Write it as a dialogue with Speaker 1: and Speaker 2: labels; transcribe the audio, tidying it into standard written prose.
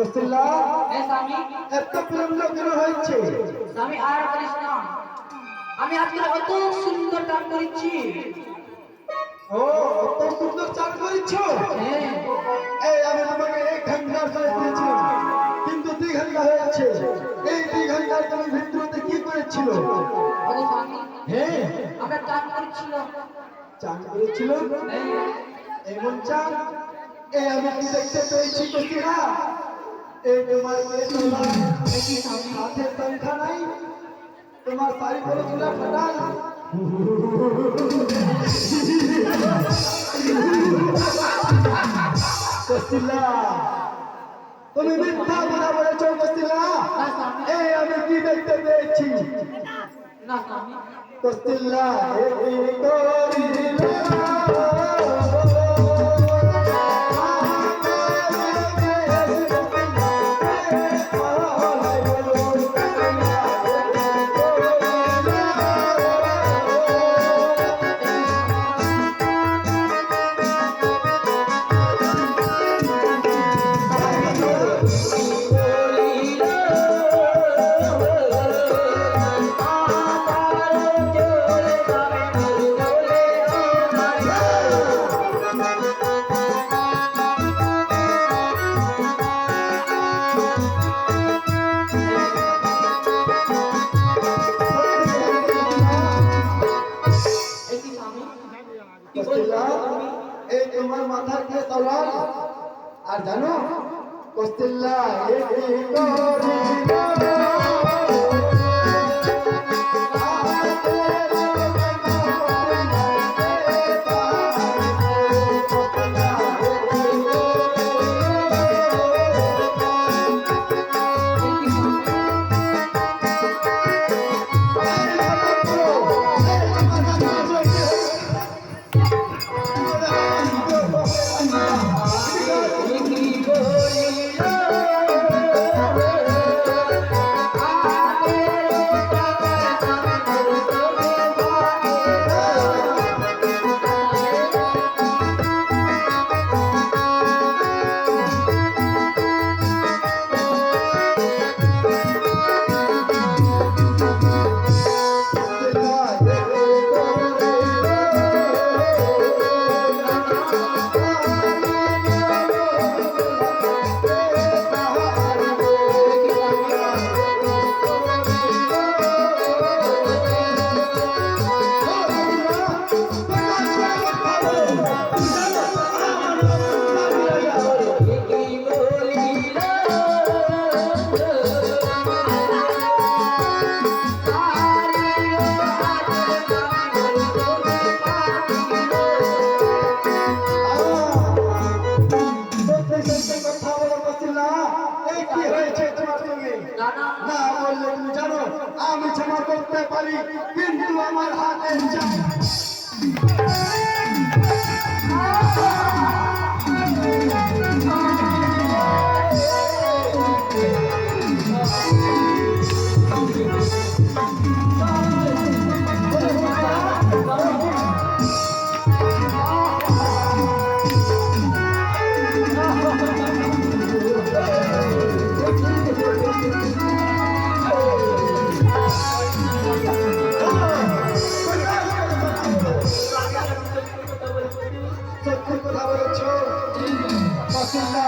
Speaker 1: কৌশল্যা
Speaker 2: হ্যাঁ স্বামী।
Speaker 1: এত বিলম্ব কেন হয়েছে?
Speaker 2: স্বামী আর করিস না, আমি আজকে অত সুন্দর কাম করেছি।
Speaker 1: ও অত সুন্দর চাল করেছ?
Speaker 2: হ্যাঁ
Speaker 1: এই আমি তোমাকে 1 ঘন্টার সময় দিয়েছিলাম, কিন্তু 2 ঘন্টা হয়েছে। এই 2 ঘন্টার তুমি ভিতরতে কি করেছিল?
Speaker 2: ও স্বামী,
Speaker 1: হ্যাঁ
Speaker 2: আমরা কাম করেছিল।
Speaker 1: চাল করেছিল?
Speaker 2: হ্যাঁ
Speaker 1: এমন চাল এই আমি কি দেখতে পেয়েছি কৌশল্যা? এই তোমার
Speaker 2: দেখি স্বামী।
Speaker 1: হাতের সংখ্যা নাই, তোমার শাড়ি পরে চুলা ফাটাল। কৌশল্যা তুমি মিথ্যা কথা বলেছ কৌশল্যা।
Speaker 2: না স্বামী,
Speaker 1: এই আমি কি দেখতে পেয়েছি?
Speaker 2: না স্বামী।
Speaker 1: কৌশল্যা এই করিল
Speaker 2: দেখি স্বামী, কি
Speaker 1: কৌশল্যা
Speaker 2: বলছো তুমি?
Speaker 1: এই তোমার মাথার দিয়ে তলোয়ার। আর জানো কৌশল্যা এই
Speaker 2: না না,
Speaker 1: না বললে তুমি জানো আমি ক্ষমা করতে পারি, কিন্তু আমার হাতে সত্যি কথা বলেছ কৌশল্যা।